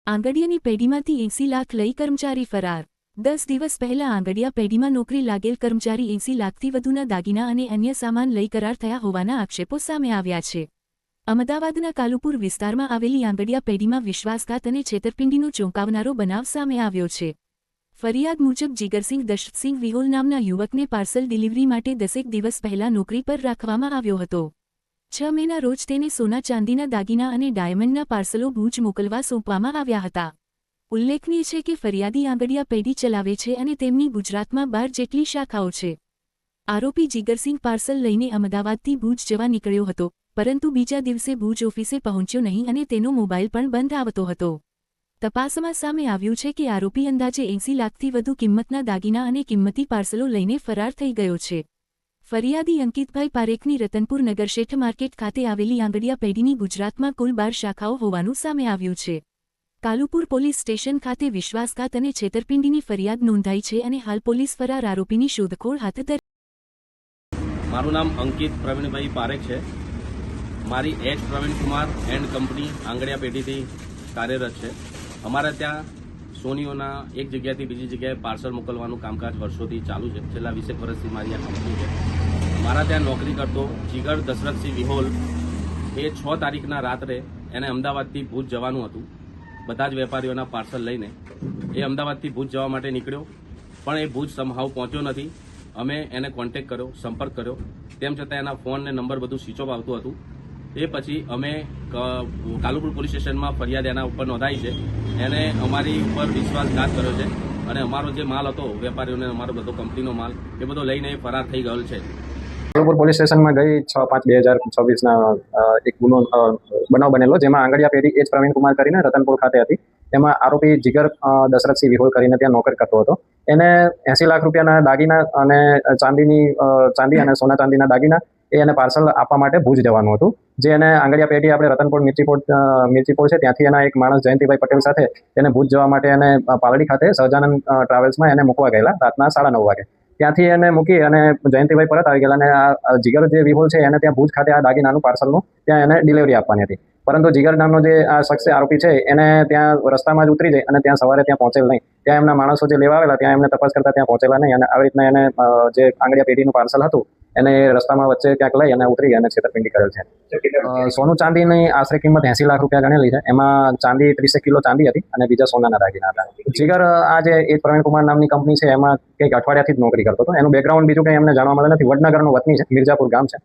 આંગડિયાની પેઢીમાંથી 80 લાખ લઈ કર્મચારી ફરાર। 10 દિવસ પહેલા આંગડિયા પેઢીમાં નોકરી લાગેલ કર્મચારી 80 લાખથી વધુના દાગીના અને અન્ય સામાન લઈ ફરાર થયા હોવાના આક્ષેપો સામે આવ્યા છે। અમદાવાદના કાલુપુર વિસ્તારમાં આવેલી આંગડિયા પેઢીમાં વિશ્વાસઘાત અને છેતરપિંડીનો ચોંકાવનારો બનાવ સામે આવ્યો છે। ફરિયાદ મુજબ જીગરસિંહ દશરથસિંહ વિહોલ નામના યુવકને પાર્સલ ડિલિવરી માટે 10 દિવસ પહેલા નોકરી પર રાખવામાં આવ્યો હતો। 6 મેના રોજ તેને સોના ચાંદીના દાગીના અને ડાયમંડના પાર્સલો ભુજ મોકલવા સોંપવામાં આવ્યા હતા। ઉલ્લેખનીય છે કે ફરિયાદી આંગડિયા પેઢી ચલાવે છે અને તેમની ગુજરાતમાં 12 જેટલી શાખાઓ છે। આરોપી જીગરસિંહ પાર્સલ લઈને અમદાવાદથી ભુજ જવા નીકળ્યો હતો, પરંતુ બીજા દિવસે ભુજ ઓફિસે પહોંચ્યો નહીં અને તેનો મોબાઈલ પણ બંધ આવતો હતો। તપાસમાં સામે આવ્યું છે કે આરોપી અંદાજે 80 લાખથી વધુ કિંમતના દાગીના અને કિંમતી પાર્સલો લઈને ફરાર થઈ ગયો છે। ફરિયાદી અંકિતભાઈ પારેખની રતનપુર નગરશેઠ માર્કેટ ખાતે આવેલી આંગડિયા પેઢીની ગુજરાતમાં કુલ 12 શાખાઓ હોવાનું સામે આવ્યું છે। કાલુપુર પોલીસ સ્ટેશન ખાતે વિશ્વાસઘાત અને છેતરપિંડીની ફરિયાદ નોંધાઈ છે અને હાલ પોલીસ ફરાર આરોપીની શોધખોળ હાથ ધરી। મારું નામ અંકિત પ્રવીણભાઈ પારેખ છે। મારી H Praveen Kumar and company આંગડિયા પેઢીથી કાર્યરત છે। અમારા ત્યાં સોનીઓના એક જગ્યાથી બીજી જગ્યાએ પાર્સલ મોકલવાનું કામકાજ વર્ષોથી ચાલુ છે। છેલ્લા 20 વર્ષથી મારી આ કંપની છે। મારા ત્યાં નોકરી કરતો જીગર દશરથસિંહ વિહોલ એ 6 તારીખના રાત્રે એને અમદાવાદથી ભુજ જવાનું હતું। બધા જ વેપારીઓના પાર્સલ લઈને એ અમદાવાદથી ભુજ જવા માટે નીકળ્યો, પણ એ ભુજ સમહાવ પહોંચ્યો નથી। અમે એને કોન્ટેક્ટ કર્યો, સંપર્ક કર્યો, તેમ છતાં એના ફોન ને નંબર બધું સ્વિચ ઓફ આવતું હતું। એ પછી અમે કાલુપુર પોલીસ સ્ટેશનમાં ફરિયાદ એના ઉપર નોંધાઈ છે। એને અમારી ઉપર વિશ્વાસઘાત કર્યો છે અને અમારો જે માલ હતો વેપારીઓને, અમારો બધો કંપનીનો માલ એ બધો લઈને ફરાર થઈ ગયેલ છે। કાલુપુર પોલીસ સ્ટેશનમાં ગઈ 6/5/2026ના એક બનાવ બનેલો, જેમાં આંગડિયા પેઢી એચ પ્રવીણ કુમાર કરીને રતનપુર ખાતે હતી। તેમાં આરોપી જીગર દશરથસિંહ વિહોલ કરીને ત્યાં નોકરી કરતો હતો। એને 80 લાખ રૂપિયાના દાગીના અને ચાંદી અને સોના ચાંદીના દાગીના એને પાર્સલ આપવા માટે ભુજ જવાનું હતું। જે એને આંગડિયા પેઢી આપણે રતનપુર મિર્ચીપોળ છે ત્યાંથી એના એક માણસ જયંતિભાઈ પટેલ સાથે એને ભુજ જવા માટે એને પાલડી ખાતે સહજાનંદ ટ્રાવેલ્સમાં એને મૂકવા ગયેલા રાતના 9:30 વાગે। ત્યાંથી એને મૂકી અને જયંતિભાઈ પરત આવી ગયેલા અને આ જીગર જે વિહોલ છે એને ત્યાં ભુજ ખાતે આ દાગીનાનું પાર્સલનું ત્યાં એને ડિલિવરી આપવાની હતી। પરંતુ જીગર નામનો જે આ શખ્સ આરોપી છે એને ત્યાં રસ્તામાં જ ઉતરી જાય અને ત્યાં સવારે ત્યાં પહોંચેલ નહીં। ત્યાં એમના માણસો જે લેવા આવેલા ત્યાં એમને તપાસ કરતા ત્યાં પહોંચેલા નહીં અને આવી રીતના એને જે આંગડિયા પેઢીનું પાર્સલ હતું એને રસ્તામાં વચ્ચે ક્યાંક લઈ અને ઉતરી અને છેતરપિંડી કરેલ છે। સોનું ચાંદીની આશરે કિંમત 80 લાખ રૂપિયા ગણેલી છે। એમાં ચાંદી 30 કિલો ચાંદી હતી અને બીજા સોનાના દાગીના હતા। જીગર આ જે એચ પ્રવીણ કુમાર નામની કંપની છે એમાં કંઈક અઠવાડિયાથી જ નોકરી કરતો હતો। એનું બેકગ્રાઉન્ડ બીજું કંઈ એમને જાણવા મળે નથી। વડનગરનો વતની છે, મિર્જાપુર ગામ છે।